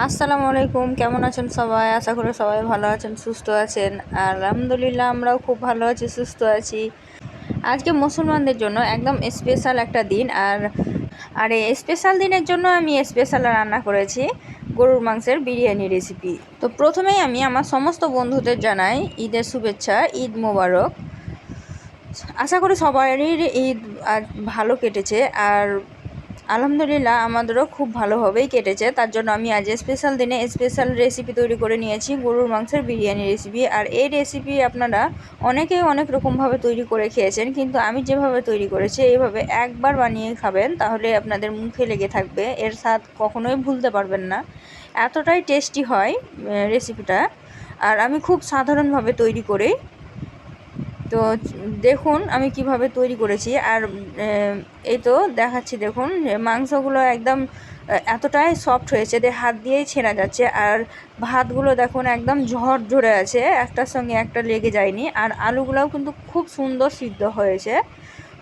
আসসালামু আলাইকুম, কেমন আছেন সবাই? আশা করি সবাই ভালো আছেন, সুস্থ আছেন। আর আলহামদুলিল্লাহ আমরাও খুব ভালো আছি, সুস্থ আছি। আজকে মুসলমানদের জন্য একদম স্পেশাল একটা দিন। আর এই স্পেশাল দিনের জন্য আমি স্পেশাল রান্না করেছি গরুর মাংসের বিরিয়ানি রেসিপি। তো প্রথমেই আমি আমার সমস্ত বন্ধুদের জানাই ঈদের শুভেচ্ছা, ঈদ মোবারক। আশা করি সবারই ঈদ আজ ভালো কেটেছে। আর আলহামদুলিল্লাহ আমাদেরও খুব ভালোভাবেই কেটেছে। তার জন্য আমি আজ স্পেশাল দিনে স্পেশাল রেসিপি তৈরি করে নিয়েছি, গরুর মাংসের বিরিয়ানি রেসিপি। আর এই রেসিপি আপনারা অনেকেই অনেক রকমভাবে তৈরি করে খেয়েছেন, কিন্তু আমি যেভাবে তৈরি করেছি এইভাবে একবার বানিয়ে খাবেন, তাহলে আপনাদের মুখে লেগে থাকবে, এর স্বাদ কখনোই ভুলতে পারবেন না। এতটাই টেস্টি হয় রেসিপিটা। আর আমি খুব সাধারণভাবে তৈরি করি। তো দেখুন আমি কিভাবে তৈরি করেছি। আর এই তো দেখাচ্ছি, দেখুন মাংসগুলো একদম এতটাই সফট হয়েছে যে হাত দিয়েই ছেঁড়া যাচ্ছে। আর ভাতগুলো দেখুন একদম ঝরঝরে আছে, একটার সঙ্গে একটা লেগে যায়নি। আর আলুগুলোও কিন্তু খুব সুন্দর সিদ্ধ হয়েছে।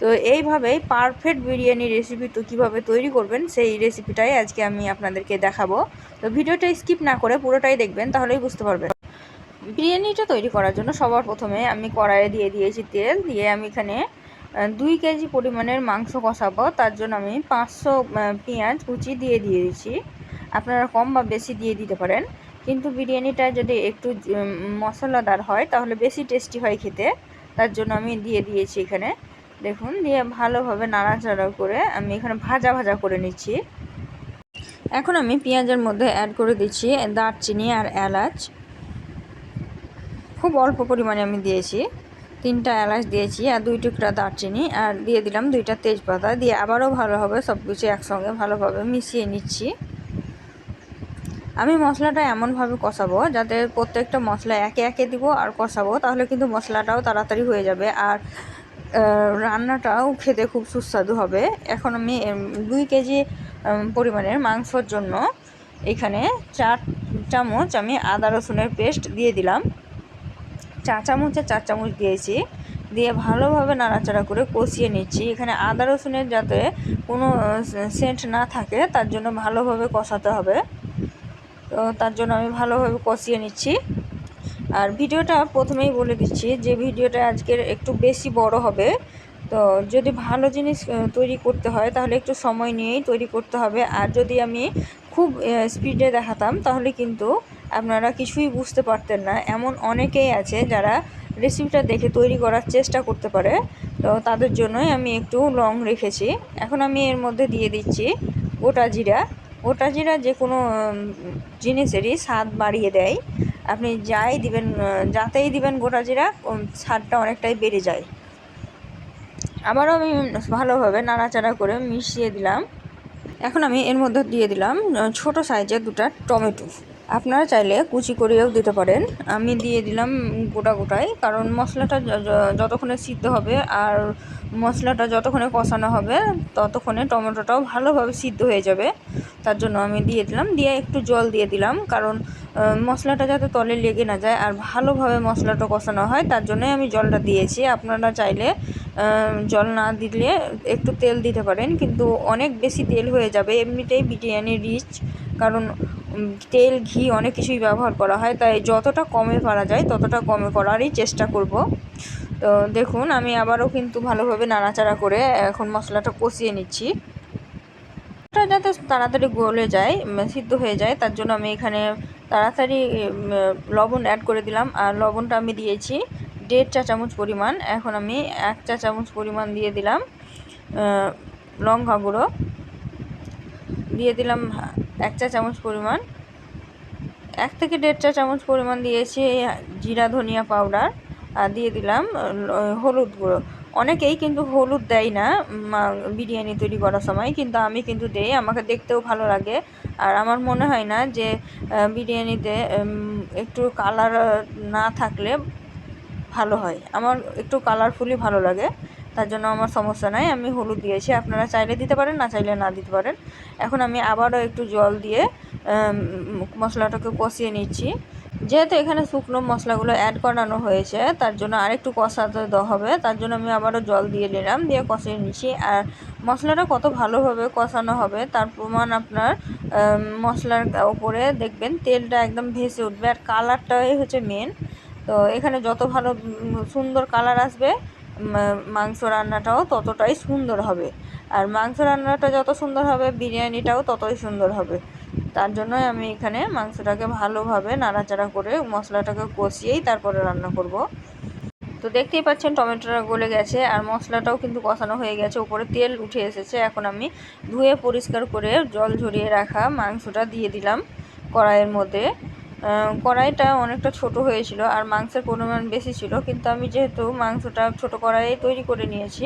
তো এইভাবেই পারফেক্ট বিরিয়ানি রেসিপি তো কীভাবে তৈরি করবেন সেই রেসিপিটাই আজকে আমি আপনাদেরকে দেখাবো। তো ভিডিওটা স্কিপ না করে পুরোটাই দেখবেন, তাহলেই বুঝতে পারবেন। বিরিয়ানিটা তৈরি করার জন্য সবার প্রথমে আমি কড়াইয়ে দিয়ে দিয়েছি তেল। দিয়ে আমি এখানে 2 কেজি পরিমাণের মাংস কষাবো। তার জন্য আমি 500 পেঁয়াজ কুচি দিয়ে দিয়েছি। আপনারা কম বা বেশি দিয়ে দিতে পারেন, কিন্তু বিরিয়ানিটা যদি একটু মশলাদার হয় তাহলে বেশি টেস্টি হয় খেতে। তার জন্য আমি দিয়ে দিয়েছি এখানে। দেখুন, দিয়ে ভালোভাবে নাড়াচাড়া করে আমি এখানে ভাজা ভাজা করে নিচ্ছি। এখন আমি পেঁয়াজের মধ্যে অ্যাড করে দিচ্ছি দারচিনি আর এলাচ। খুব অল্প পরিমাণে আমি দিয়েছি, 3টা এলাচ দিয়েছি আর 2 টুকরা দারচিনি, আর দিয়ে দিলাম 2টা তেজপাতা। দিয়ে আবারও ভালোভাবে সব কিছু একসঙ্গে ভালোভাবে মিশিয়ে নিচ্ছি। আমি মশলাটা এমনভাবে কষাবো যাতে প্রত্যেকটা মশলা একে একে দিব আর কষাবো, তাহলে কিন্তু মশলাটাও তাড়াতাড়ি হয়ে যাবে আর রান্নাটাও খেতে খুব সুস্বাদু হবে। এখন আমি 2 কেজি পরিমাণের মাংসর জন্য এখানে 4 চামচ আমি আদা রসুনের পেস্ট দিয়ে দিলাম। 4 চামচে 4 চামচ দিয়েছি। দিয়ে ভালোভাবে নাড়াচাড়া করে কষিয়ে নিচ্ছি। এখানে আদা রসুনের যাতে কোনো সেন্ট না থাকে তার জন্য ভালোভাবে কষাতে হবে। তো তার জন্য আমি ভালোভাবে কষিয়ে নিচ্ছি। আর ভিডিওটা প্রথমেই বলে দিচ্ছি যে ভিডিওটা আজকের একটু বেশি বড় হবে। তো যদি ভালো জিনিস তৈরি করতে হয় তাহলে একটু সময় নিয়েই তৈরি করতে হবে। আর যদি আমি খুব স্পিডে দেখাতাম তাহলে কিন্তু আপনারা কিছুই বুঝতে পারতেন না। এমন অনেকেই আছে যারা রেসিপিটা দেখে তৈরি করার চেষ্টা করতে পারে, তো তাদের জন্যই আমি একটু লং রেখেছি। এখন আমি এর মধ্যে দিয়ে দিচ্ছি গোটা জিরা। গোটা জিরা যে কোনো জিনিসেরই স্বাদ বাড়িয়ে দেয়। আপনি যাই দিবেন, যাতেই দিবেন গোটা জিরা, স্বাদটা অনেকটাই বেড়ে যায়। আবারও আমি ভালোভাবে নাড়াচাড়া করে মিশিয়ে দিলাম। এখন আমি এর মধ্যে দিয়ে দিলাম ছোট সাইজের 2টা টমেটো। আপনারা চাইলে কুচি করেও দিতে পারেন। আমি দিয়ে দিলাম গোটা গোটাই, কারণ মশলাটা যতক্ষণে সিদ্ধ হবে আর মশলাটা যতক্ষণে কষানো হবে ততক্ষণে টমেটোটাও ভালোভাবে সিদ্ধ হয়ে যাবে। তার জন্য আমি দিয়ে দিলাম। দিয়ে একটু জল দিয়ে দিলাম, কারণ মশলাটা যাতে তলে লেগে না যায় আর ভালোভাবে মশলাটা কষানো হয়, তার জন্যই আমি জলটা দিয়েছি। আপনারা চাইলে জল না দিলে একটু তেল দিতে পারেন, কিন্তু অনেক বেশি তেল হয়ে যাবে। এমনিতেই বিরিয়ানি রিচ, কারণ তেল ঘি অনেক কিছুই ব্যবহার করা হয়, তাই যতটা কমে পারা যায় ততটা কমে করারই চেষ্টা করব। তো দেখুন আমি আবারও কিন্তু ভালোভাবে নাড়াচাড়া করে এখন মশলাটা কষিয়ে নিচ্ছি। এটা যাতে তাড়াতাড়ি গলে যায়, সিদ্ধ হয়ে যায়, তার জন্য আমি এখানে তাড়াতাড়ি লবণ অ্যাড করে দিলাম। আর লবণটা আমি দিয়েছি 1.5 চা চামচ পরিমাণ। এখন আমি 1 চা চামচ পরিমাণ দিয়ে দিলাম লঙ্কা গুঁড়ো। দিয়ে দিলাম 1 চা চামচ পরিমাণ, 1 থেকে 1.5 চা চামচ পরিমাণ দিয়েছি জিরা ধনিয়া পাউডার। আর দিয়ে দিলাম হলুদ গুঁড়ো। অনেকেই কিন্তু হলুদ দেয় না বিরিয়ানি তৈরি করার সময়, কিন্তু আমি কিন্তু দেই, আমাকে দেখতেও ভালো লাগে। আর আমার মনে হয় না যে বিরিয়ানিতে একটু কালার না থাকলে ভালো হয়। আমার একটু কালারফুলই ভালো লাগে, তার জন্য আমার সমস্যা নাই, আমি হলুদ দিয়েছি। আপনারা চাইলে দিতে পারেন, না চাইলে না দিতে পারেন। এখন আমি আবারও একটু জল দিয়ে মশলাটাকে কষিয়ে নিচ্ছি। যেহেতু এখানে শুকনো মশলাগুলো অ্যাড করানো হয়েছে, তার জন্য আরেকটু কষাতে দেওয়া হবে। তার জন্য আমি আবারও জল দিয়ে নিলাম, দিয়ে কষিয়ে নিচ্ছি। আর মশলাটা কত ভালোভাবে কষানো হবে তার প্রমাণ আপনার মশলার ওপরে দেখবেন তেলটা একদম ভেসে উঠবে, আর কালারটাই হচ্ছে মেন। তো এখানে যত ভালো সুন্দর কালার আসবে, মাংস রান্নাটাও ততটাই সুন্দর হবে। আর মাংস রান্নাটা যত সুন্দর হবে, বিরিয়ানিটাও ততই সুন্দর হবে। তার জন্যই আমি এখানে মাংসটাকে ভালোভাবে নাড়াচাড়া করে মশলাটাকে কষিয়েই তারপরে রান্না করব। তো দেখতেই পাচ্ছেন টমেটোটা গলে গেছে আর মশলাটাও কিন্তু কষানো হয়ে গেছে, উপরে তেল উঠে এসেছে। এখন আমি ধুয়ে পরিষ্কার করে জল ঝরিয়ে রাখা মাংসটা দিয়ে দিলাম কড়াইয়ের মধ্যে। কড়াইটা অনেকটা ছোট হয়েছিল আর মাংসের পরিমাণ বেশি ছিল, কিন্তু আমি যেহেতু মাংসটা ছোট কড়াইয়ে তৈরি করে নিয়েছি,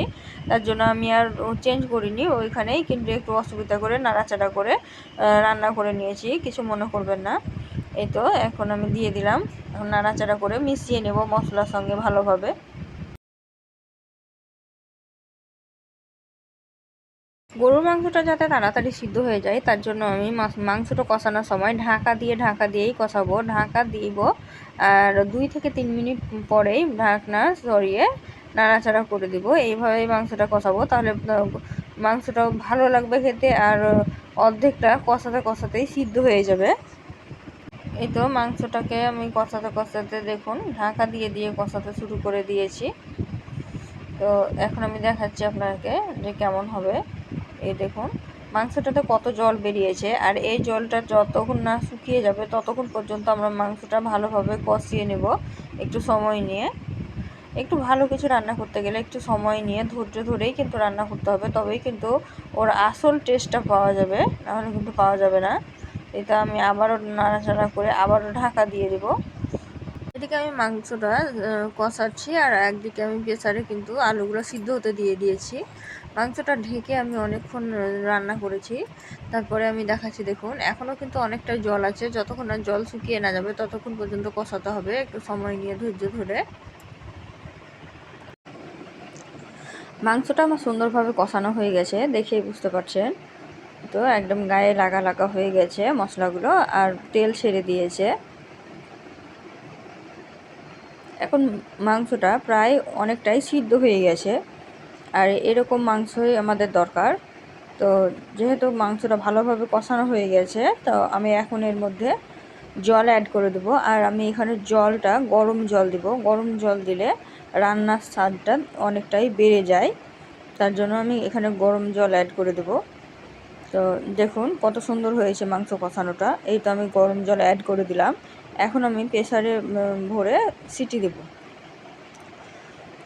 তার জন্য আমি আর চেঞ্জ করিনি ওইখানেই, কিন্তু একটু অসুবিধা করে নাড়াচাড়া করে রান্না করে নিয়েছি, কিছু মনে করবেন না। এই তো এখন আমি দিয়ে দিলাম, এখন নাড়াচাড়া করে মিশিয়ে নেব মশলার সঙ্গে ভালোভাবে। গরুর মাংসটা যাতে তাড়াতাড়ি সিদ্ধ হয়ে যায় তার জন্য আমি মাংসটা কষানোর সময় ঢাকা দিয়েই কষাবো, ঢাকা দিব। আর 2 থেকে 3 মিনিট পরেই ঢাকনা সরিয়ে নাড়াচাড়া করে দিব। এইভাবেই মাংসটা কষাবো, তাহলে মাংসটাও ভালো লাগবে খেতে, আর অর্ধেকটা কষাতেই সিদ্ধ হয়ে যাবে। এই তো মাংসটাকে আমি কষাতে দেখুন ঢাকা দিয়ে কষাতে শুরু করে দিয়েছি। তো এখন আমি দেখাচ্ছি আপনাকে যে কেমন হবে। এই দেখুন মাংসটাতে কত জল বেরিয়েছে, আর এই জলটা যতক্ষণ না শুকিয়ে যাবে ততক্ষণ পর্যন্ত আমরা মাংসটা ভালোভাবে কষিয়ে নেব। একটু সময় নিয়ে, একটু ভালো কিছু রান্না করতে গেলে একটু সময় নিয়ে ধৈর্য ধরেই কিন্তু রান্না করতে হবে, তবেই কিন্তু ওর আসল টেস্টটা পাওয়া যাবে, নাহলে কিন্তু পাওয়া যাবে না। এটা আমি আবারও নাড়াচাড়া করে আবারও ঢাকা দিয়ে দেবো। এদিকে আমি মাংসটা কষাচ্ছি আর একদিকে আমি প্রেসারে কিন্তু আলুগুলো সিদ্ধ হতে দিয়ে দিয়েছি। মাংসটা ঢেকে আমি অনেকক্ষণ রান্না করেছি, তারপরে আমি দেখাচ্ছি দেখুন এখনও কিন্তু অনেকটা জল আছে। যতক্ষণ না জল শুকিয়ে না যাবে ততক্ষণ পর্যন্ত কষাতে হবে, একটু সময় নিয়ে ধৈর্য ধরে। মাংসটা আমার সুন্দরভাবে কষানো হয়ে গেছে, দেখেই বুঝতে পারছেন। তো একদম গায়ে লাগা হয়ে গেছে মশলাগুলো, আর তেল ছেড়ে দিয়েছে। এখন মাংসটা প্রায় অনেকটাই সিদ্ধ হয়ে গেছে, আর এরকম মাংসই আমাদের দরকার। তো যেহেতু মাংসটা ভালোভাবে কষানো হয়ে গেছে, তো আমি এখন এর মধ্যে জল অ্যাড করে দেবো। আর আমি এখানে জলটা গরম জল দিব, গরম জল দিলে রান্নার স্বাদটা অনেকটাই বেড়ে যায়, তার জন্য আমি এখানে গরম জল অ্যাড করে দেবো। তো দেখুন কত সুন্দর হয়েছে মাংস কষানোটা। এই তো আমি গরম জল অ্যাড করে দিলাম। এখন আমি প্রেসারে ভরে সিটি দেব,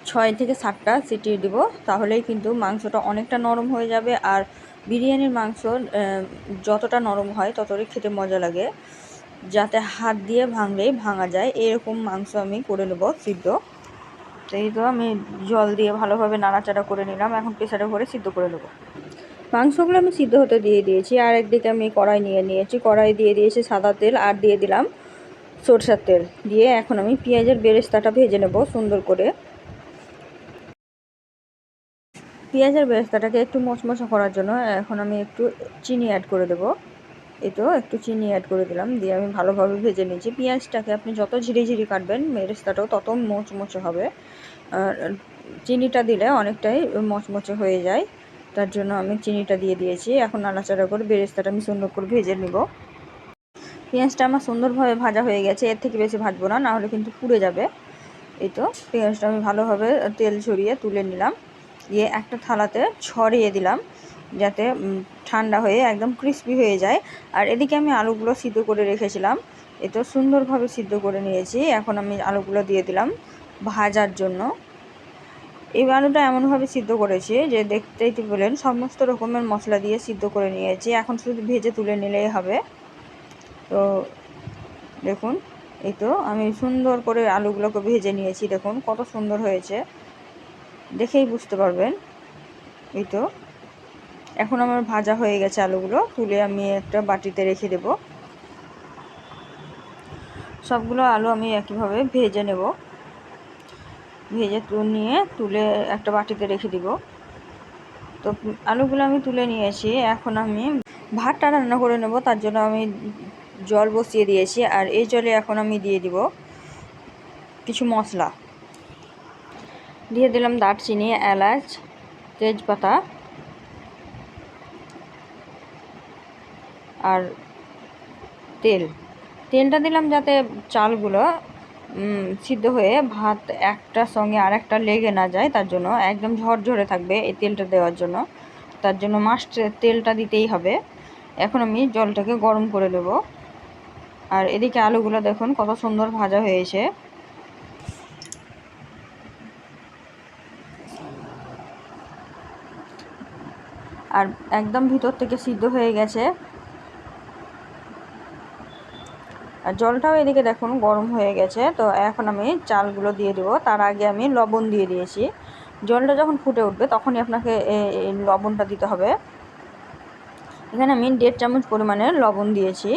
6 থেকে 7টা সিটি দিব, তাহলেই কিন্তু মাংসটা অনেকটা নরম হয়ে যাবে। আর বিরিয়ানির মাংস যতটা নরম হয় ততটাই খেতে মজা লাগে, যাতে হাত দিয়ে ভাঙলেই ভাঙা যায় এরকম মাংস আমি করে নেব সিদ্ধ। তো এই তো আমি জল দিয়ে ভালোভাবে নাড়াচাড়া করে নিলাম, এখন প্রেসারে ভরে সিদ্ধ করে নেব। মাংসগুলো আমি সিদ্ধ হতে দিয়ে দিয়েছি, আর একদিকে আমি কড়াই নিয়ে নিয়েছি, কড়াই দিয়ে দিয়েছি সাদা তেল, আর দিয়ে দিলাম সরষের তেল। দিয়ে এখন আমি পেঁয়াজের বেরেস্তাটা ভেজে নেব সুন্দর করে। পেঁয়াজের বেরেস্তাটাকে একটু মচমচে করার জন্য এখন আমি একটু চিনি অ্যাড করে দেবো। এই তো একটু চিনি অ্যাড করে দিলাম, দিয়ে আমি ভালোভাবে ভেজে নিয়েছি। পেঁয়াজটাকে আপনি যত ঝিরি কাটবেন বেরেস্তাটাও তত মচমচে হবে। চিনিটা দিলে অনেকটাই মচমচে হয়ে যায়, তার জন্য আমি চিনিটা দিয়ে দিয়েছি। এখন নাড়াচাড়া করে বেরেস্তাটা আমি সুন্দর করে ভেজে নেব। পেঁয়াজটা আমার সুন্দরভাবে ভাজা হয়ে গেছে, এর থেকে বেশি ভাজবো না, নাহলে কিন্তু পুড়ে যাবে। এই তো পেঁয়াজটা আমি ভালোভাবে তেল ছড়িয়ে তুলে নিলাম, দিয়ে একটা থালাতে ছড়িয়ে দিলাম, যাতে ঠান্ডা হয়ে একদম ক্রিস্পি হয়ে যায়। আর এদিকে আমি আলুগুলো সিদ্ধ করে রেখেছিলাম, এ তো সুন্দরভাবে সিদ্ধ করে নিয়েছি। এখন আমি আলুগুলো দিয়ে দিলাম ভাজার জন্য। এই আলুটা এমনভাবে সিদ্ধ করেছি যে দেখতেই তো বলেন সমস্ত রকমের মশলা দিয়ে সিদ্ধ করে নিয়েছি, এখন শুধু ভেজে তুলে নিলেই হবে। তো দেখুন এই তো আমি সুন্দর করে আলুগুলোকে ভেজে নিয়েছি, দেখুন কত সুন্দর হয়েছে, দেখেই বুঝতে পারবেন। এই তো এখন আমার ভাজা হয়ে গেছে আলুগুলো, তুলে আমি একটা বাটিতে রেখে দেব। সবগুলো আলু আমি একইভাবে ভেজে নেব, ভেজে নিয়ে তুলে একটা বাটিতে রেখে দিব। তো আলুগুলো আমি তুলে নিয়েছি, এখন আমি ভাতটা রান্না করে নেব। তার জন্য আমি জল বসিয়ে দিয়েছি, আর এই জলে এখন আমি দিয়ে দিব কিছু মশলা। দিয়ে দিলাম দারচিনি, এলাচ, তেজপাতা আর তেলটা দিলাম যাতে চালগুলো সিদ্ধ হয়ে ভাত একটার সঙ্গে আর একটা লেগে না যায়, তার জন্য একদম ঝরঝরে থাকবে এই তেলটা দেওয়ার জন্য, তার জন্য মাস্ট তেলটা দিতেই হবে। এখন আমি জলটাকে গরম করে দেব। আর এদিকে আলুগুলো দেখুন কত সুন্দর ভাজা হয়েছে। আর একদম ভিতর থেকে সিদ্ধ হয়ে গেছে। আর জলটাও এদিকে দেখুন গরম হয়ে গেছে। তো এখন আমি চালগুলো দিয়ে দেবো। তার আগে আমি লবণ দিয়ে দিয়েছি। জলটা যখন ফুটে উঠবে তখনই আপনাকে এই লবণটা দিতে হবে। এখানে আমি 1.5 চামচ পরিমাণের লবণ দিয়েছি।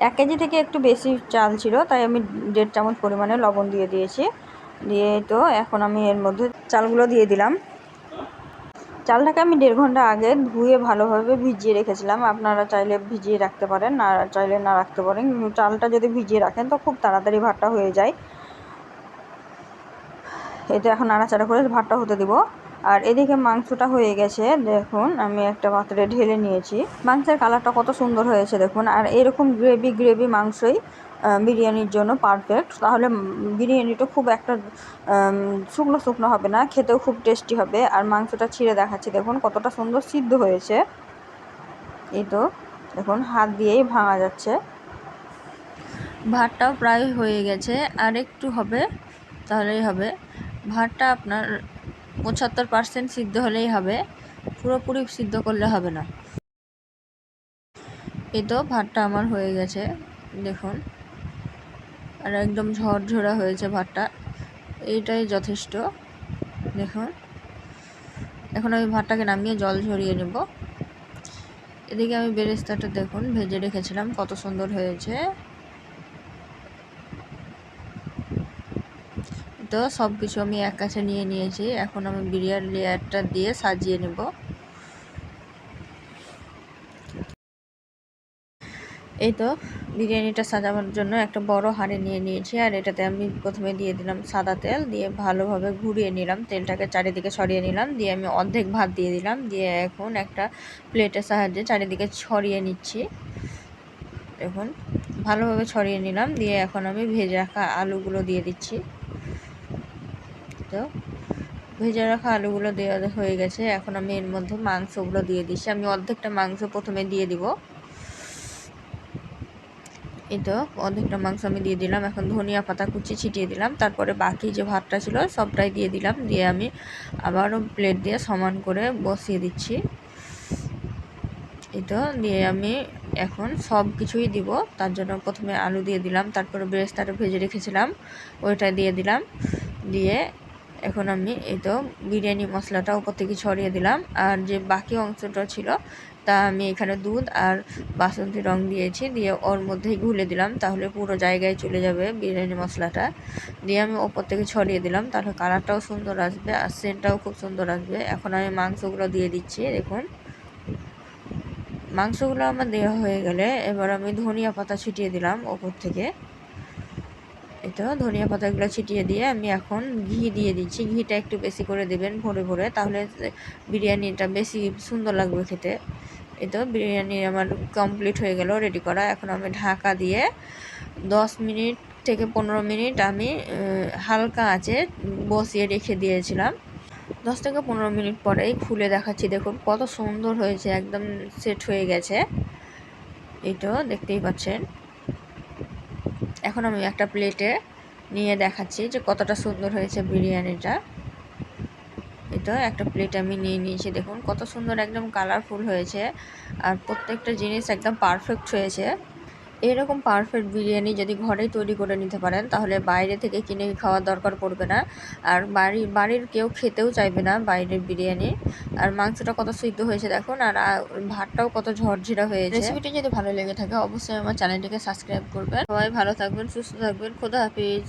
এক কেজি থেকে একটু বেশি চাল ছিল, তাই আমি 1.5 চামচ পরিমাণে লবণ দিয়ে দিয়েছি। দিয়ে তো এখন আমি এর মধ্যে চালগুলো দিয়ে দিলাম। চালটাকে আমি 1.5 ঘন্টা আগে ধুয়ে ভালোভাবে ভিজিয়ে রেখেছিলাম। আপনারা চাইলে ভিজিয়ে রাখতে পারেন, না চাইলে না রাখতে পারেন, কিন্তু চালটা যদি ভিজিয়ে রাখেন তো খুব তাড়াতাড়ি ভাতটা হয়ে যায়। এতে এখন নাড়াচাড়া করে ভাতটা হতে দিব। আর এদিকে মাংসটা হয়ে গেছে, দেখুন আমি একটা পাত্রে ঢেলে নিয়েছি। মাংসের কালারটা কত সুন্দর হয়েছে দেখুন। আর এরকম গ্রেভি মাংসই বিরিয়ানির জন্য পারফেক্ট। তাহলে বিরিয়ানিটা খুব একটা শুকনো হবে না, খেতেও খুব টেস্টি হবে। আর মাংসটা ছিঁড়ে দেখাচ্ছি দেখুন কতটা সুন্দর সিদ্ধ হয়েছে। এই তো দেখুন হাত দিয়েই ভাঙা যাচ্ছে। ভাতটাও প্রায় হয়ে গেছে, আর একটু হবে, তাহলেই হবে। ভাতটা আপনার 75% সিদ্ধ হলেই হবে, পুরোপুরি সিদ্ধ করলে হবে না। এই তো ভাতটা আমার হয়ে গেছে দেখুন, আর একদম ঝরঝরা হয়েছে ভাতটা, এইটাই যথেষ্ট। দেখুন এখন আমি ভাতটাকে নামিয়ে জল ঝরিয়ে নেব। এদিকে আমি বেরেস্তাটা দেখুন ভেজে রেখেছিলাম, কত সুন্দর হয়েছে। তো সব কিছু আমি এক কাছে নিয়ে নিয়েছি। এখন আমি বিরিয়ানি লেয়ারটা দিয়ে সাজিয়ে নেব। এই তো বিরিয়ানিটা সাজানোর জন্য একটা বড় হাঁড়ি নিয়ে নিয়েছি। আর এটাতে আমি প্রথমে দিয়ে দিলাম সাদা তেল, দিয়ে ভালোভাবে ঘুরিয়ে নিলাম, তেলটাকে চারিদিকে ছড়িয়ে নিলাম। দিয়ে আমি অর্ধেক ভাত দিয়ে দিলাম, দিয়ে এখন একটা প্লেটের সাহায্যে চারিদিকে ছড়িয়ে নিচ্ছি। দেখুন ভালোভাবে ছড়িয়ে নিলাম। দিয়ে এখন আমি ভেজে রাখা আলুগুলো দিয়ে দিচ্ছি। তো ভেজে রাখা আলুগুলো দেওয়া হয়ে গেছে। এখন আমি এর মধ্যে মাংসগুলো দিয়ে দিচ্ছি। আমি অর্ধেকটা মাংস প্রথমে দিয়ে দিব। এই তো অর্ধেকটা মাংস আমি দিয়ে দিলাম। এখন ধনিয়া পাতা কুচি ছিটিয়ে দিলাম। তারপরে বাকি যে ভাতটা ছিল সবটাই দিয়ে দিলাম। দিয়ে আমি আবারও প্লেট দিয়ে সমান করে বসিয়ে দিচ্ছি। এই তো দিয়ে আমি এখন সব কিছুই দিব। তার জন্য প্রথমে আলু দিয়ে দিলাম, তারপরে বেরেস্তাটা ভেজে রেখেছিলাম ওইটা দিয়ে দিলাম। দিয়ে এখন আমি এই তো বিরিয়ানি মশলাটা উপর থেকে ছড়িয়ে দিলাম। আর যে বাকি অংশটা ছিল তা আমি এখানে দুধ আর বাসন্তী রং দিয়েছি, দিয়ে ওর মধ্যেই ঘুলে দিলাম, তাহলে পুরো জায়গায় চলে যাবে বিরিয়ানি মশলাটা। দিয়ে আমি ওপর থেকে ছড়িয়ে দিলাম, তাহলে কালারটাও সুন্দর আসবে আর সেন্টটাও খুব সুন্দর আসবে। এখন আমি মাংসগুলো দিয়ে দিচ্ছি। দেখুন মাংসগুলো আমার দেওয়া হয়ে গেলে এবার আমি ধনিয়া পাতা ছিটিয়ে দিলাম ওপর থেকে। এই তো ধনিয়া পাতাগুলো ছিটিয়ে দিয়ে আমি এখন ঘি দিয়ে দিচ্ছি। ঘিটা একটু বেশি করে দেবেন ভরে ভরে, তাহলে বিরিয়ানিটা বেশি সুন্দর লাগবে খেতে। এই তো বিরিয়ানি আমার কমপ্লিট হয়ে গেল, রেডি করা। এখন আমি ঢাকা দিয়ে 10 মিনিট থেকে 15 মিনিট আমি হালকা আঁচে বসিয়ে রেখে দিয়েছিলাম। 10 থেকে 15 মিনিট পরেই খুলে দেখাচ্ছি। দেখুন কত সুন্দর হয়েছে, একদম সেট হয়ে গেছে। এই তো দেখতেই পাচ্ছেন। এখন আমি একটা প্লেটে নিয়ে দেখাচ্ছি যে কতটা সুন্দর হয়েছে বিরিয়ানিটা। এই তো একটা প্লেট আমি নিয়ে নিয়েছি। দেখুন কত সুন্দর একদম কালারফুল হয়েছে, আর প্রত্যেকটা জিনিস একদম পারফেক্ট হয়েছে। এরকম পারফেক্ট বিরিয়ানি যদি ঘরেই তৈরি করে নিতে পারেন তাহলে বাইরে থেকে কিনে খাওয়ার দরকার পড়বে না। আর বাড়ির কেউ খেতেও চাইবে না বাইরের বিরিয়ানি। আর মাংসটা কত সিদ্ধ হয়েছে দেখুন, আর ভাতটাও কত ঝরঝরা হয়েছে। রেসিপিটি যদি ভালো লেগে থাকে অবশ্যই আমার চ্যানেলটিকে সাবস্ক্রাইব করবেন। সবাই ভালো থাকবেন, সুস্থ থাকবেন। খোদা হাফিজ।